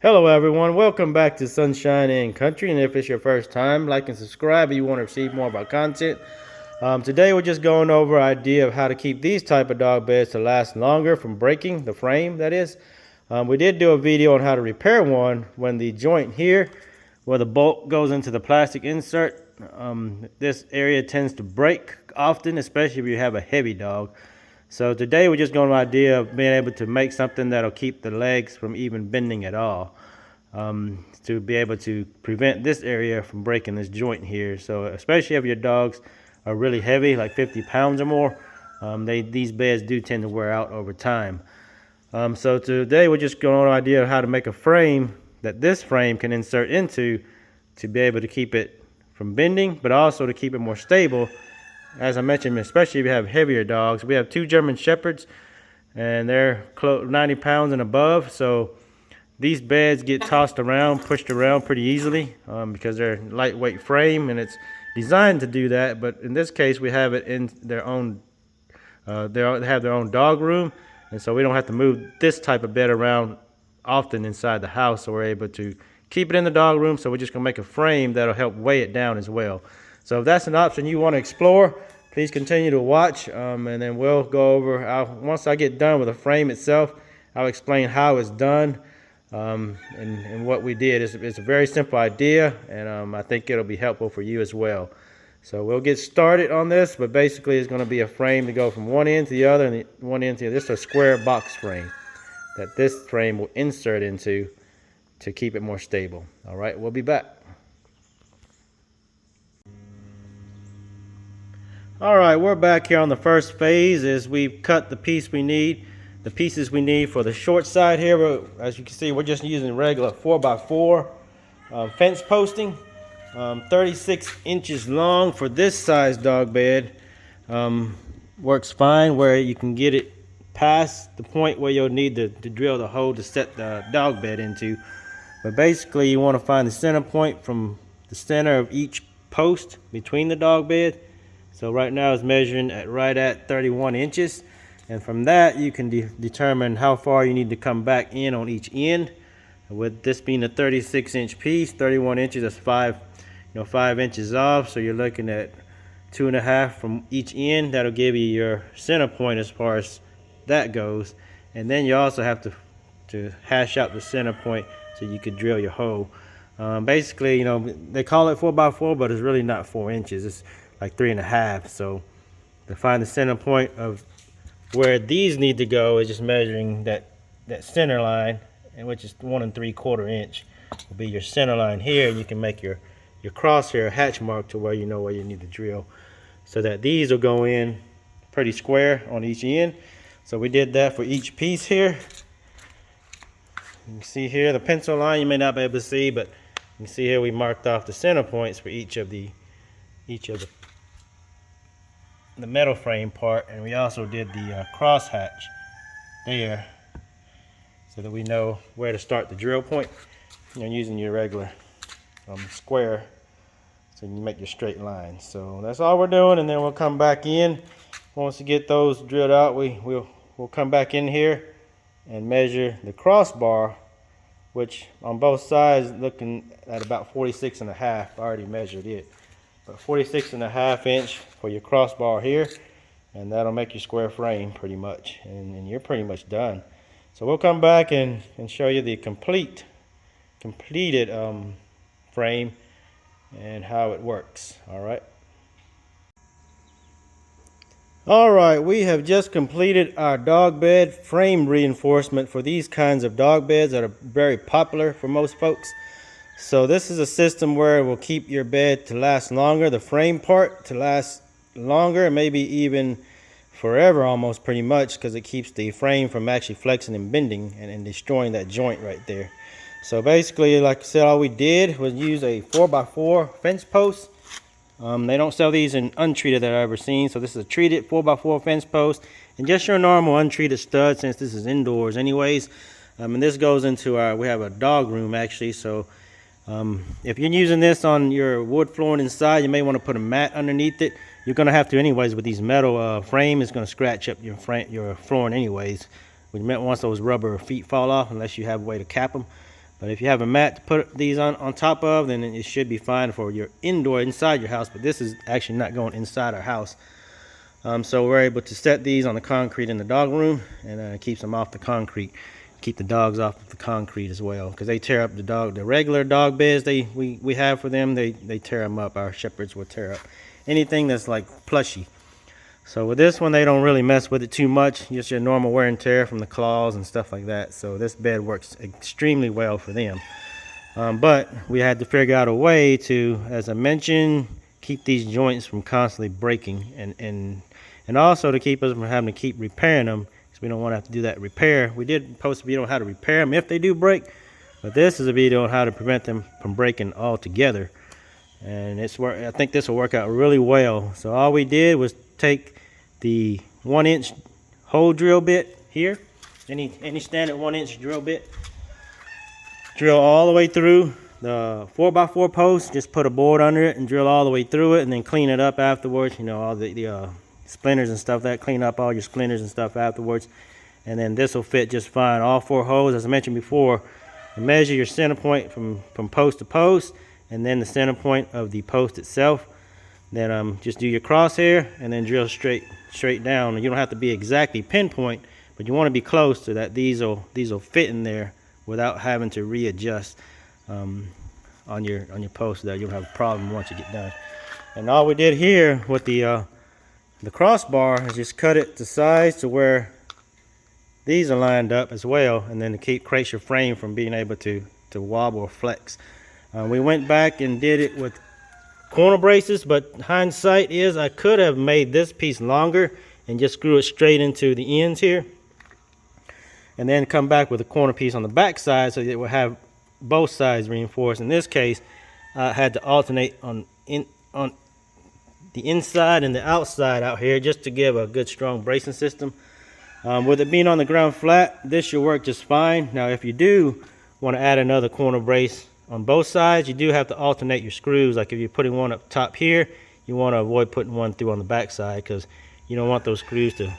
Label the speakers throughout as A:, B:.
A: Hello everyone, welcome back to Sunshine and Country, and if it's your first time, like and subscribe if you want to receive more of our content. Today we're just going over an idea of how to keep these type of dog beds to last longer from breaking, the frame that is. We did do a video on how to repair one when the joint here, where the bolt goes into the plastic insert, this area tends to break often, especially if you have a heavy dog. So today we're just going to the idea of being able to make something that'll keep the legs from even bending at all. To be able to prevent this area from breaking this joint here. So especially if your dogs are really heavy, like 50 pounds or more, these beds do tend to wear out over time. So today we're just going on an idea of how to make a frame that this frame can insert into to be able to keep it from bending, but also to keep it more stable. As I mentioned, especially if you have heavier dogs. We have two German Shepherds, and they're 90 pounds and above. So these beds get tossed around, pushed around pretty easily because they're lightweight frame, and it's designed to do that. But in this case, we have it in their own. They have their own dog room, and so we don't have to move this type of bed around often inside the house. So we're able to keep it in the dog room. So we're just gonna make a frame that'll help weigh it down as well. So if that's an option you want to explore, please continue to watch, and then we'll go over, once I get done with the frame itself, I'll explain how it's done and what we did. It's a very simple idea, and I think it'll be helpful for you as well. So we'll get started on this, but basically it's going to be a frame to go from one end to the other, and one end to the other. This is a square box frame that this frame will insert into to keep it more stable. All right, we'll be back. All right, we're back here on the first phase as we've cut the pieces we need for the short side here. But as you can see, we're just using regular 4x4 fence posting, 36 inches long for this size dog bed. Works fine where you can get it past the point where you'll need to drill the hole to set the dog bed into. But basically, you want to find the center point from the center of each post between the dog bed. So right now it's measuring right at 31 inches. And from that, you can determine how far you need to come back in on each end. With this being a 36-inch piece, 31 inches, that's 5 inches off. So you're looking at 2.5 from each end. That'll give you your center point as far as that goes. And then you also have to hash out the center point so you could drill your hole. Basically, they call it 4x4, but it's really not 4 inches. It's like 3.5. So to find the center point of where these need to go is just measuring that center line, and which is 1 3/4 inch will be your center line here. You can make your crosshair hatch mark to where you know where you need to drill, so that these will go in pretty square on each end. So we did that for each piece here. You can see here the pencil line, you may not be able to see, but you can see here we marked off the center points for each of the metal frame part, and we also did the cross hatch there so that we know where to start the drill point. Using your regular square so you make your straight line. So that's all we're doing, and then we'll come back in. Once we get those drilled out, we'll come back in here and measure the crossbar, which on both sides looking at about 46.5. I already measured it. But 46.5 inch for your crossbar here, and that'll make your square frame pretty much, and you're pretty much done. So we'll come back and show you the completed frame and how it works. All right, we have just completed our dog bed frame reinforcement for these kinds of dog beds that are very popular for most folks. So this is a system where it will keep your bed to last longer, the frame part to last longer, maybe even forever almost, pretty much, because it keeps the frame from actually flexing and bending and destroying that joint right there. So basically, like I said, all we did was use a 4x4 fence post. They don't sell these in untreated that I've ever seen, so this is a treated 4x4 fence post, and just your normal untreated stud, since this is indoors anyways. And this goes into we have a dog room actually, so if you're using this on your wood flooring inside, you may want to put a mat underneath it. You're going to have to anyways with these metal frame. It's going to scratch up your flooring anyways, once those rubber feet fall off, unless you have a way to cap them. But if you have a mat to put these on top of, then it should be fine for your indoor inside your house. But this is actually not going inside our house. So we're able to set these on the concrete in the dog room, and it keeps them off the concrete. Keep the dogs off of the concrete as well, because they tear up the regular dog beds we have for them. They tear them up. Our shepherds will tear up anything that's like plushy. So with this one, they don't really mess with it too much. Just your normal wear and tear from the claws and stuff like that. So this bed works extremely well for them. But we had to figure out a way to, as I mentioned, keep these joints from constantly breaking, and also to keep us from having to keep repairing them, because we don't want to have to do that repair. We did post a video on how to repair them if they do break, but this is a video on how to prevent them from breaking altogether. And I think this will work out really well. So all we did was take the 1-inch hole drill bit here, any standard 1-inch drill bit, drill all the way through the 4x4 post, just put a board under it and drill all the way through it, and then clean it up afterwards. You know, all the splinters and stuff, clean up all your splinters and stuff afterwards. And then this will fit just fine, all 4 holes. As I mentioned before, measure your center point from post to post, and then the center point of the post itself. Then just do your crosshair and then drill straight down. You don't have to be exactly pinpoint, but you want to be close so that these will fit in there without having to readjust on your post, so that you'll have a problem once you get done. And all we did here with the crossbar is just cut it to size to where these are lined up as well, and then to create your frame from being able to wobble or flex. We went back and did it with corner braces, but hindsight is I could have made this piece longer and just screw it straight into the ends here, and then come back with a corner piece on the back side so it will have both sides reinforced. In this case, I had to alternate on the inside and the outside out here just to give a good strong bracing system. With it being on the ground flat, this should work just fine. Now if you do want to add another corner brace on both sides, you do have to alternate your screws. Like if you're putting one up top here, you want to avoid putting one through on the back side, because you don't want those screws to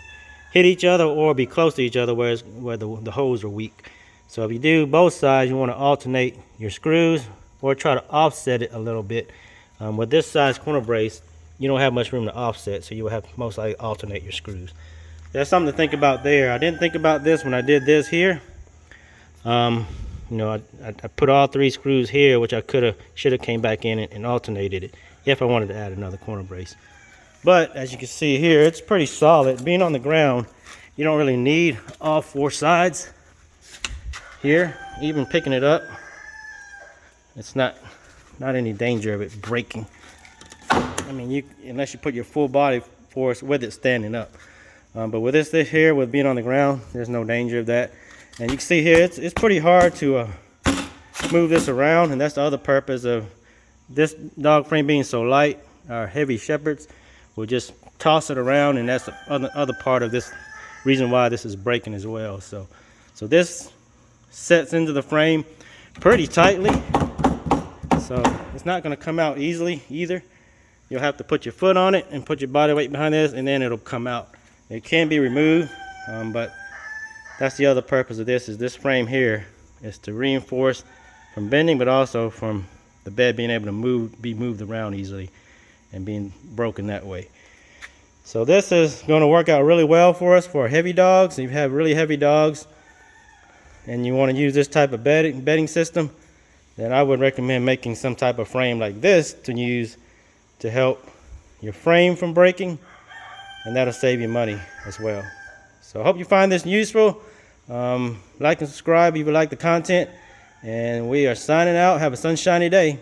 A: hit each other or be close to each other where the holes are weak. So if you do both sides, you want to alternate your screws or try to offset it a little bit. With this size corner brace, you don't have much room to offset, so you will have to most likely alternate your screws. That's something to think about there. I didn't think about this when I did this here. You know, I put all 3 screws here, which I should have came back in and alternated it if I wanted to add another corner brace. But as you can see here, it's pretty solid. Being on the ground, you don't really need all 4 sides here. Even picking it up, it's not any danger of it breaking. I mean, unless you put your full body force with it standing up. But with this here, with being on the ground, there's no danger of that. And you can see here, it's pretty hard to move this around, and that's the other purpose of this dog frame being so light. Our heavy shepherds will just toss it around, and that's the other part of this reason why this is breaking as well. So this sets into the frame pretty tightly, so it's not going to come out easily either. You'll have to put your foot on it and put your body weight behind this, and then it'll come out. It can be removed, but that's the other purpose of this. Is this frame here is to reinforce from bending, but also from the bed being able to be moved around easily and being broken that way. So this is going to work out really well for us for heavy dogs. If you have really heavy dogs and you want to use this type of bedding system, then I would recommend making some type of frame like this to use to help your frame from breaking, and that'll save you money as well. So I hope you find this useful. Like and subscribe if you like the content, and we are signing out. Have a sunshiny day.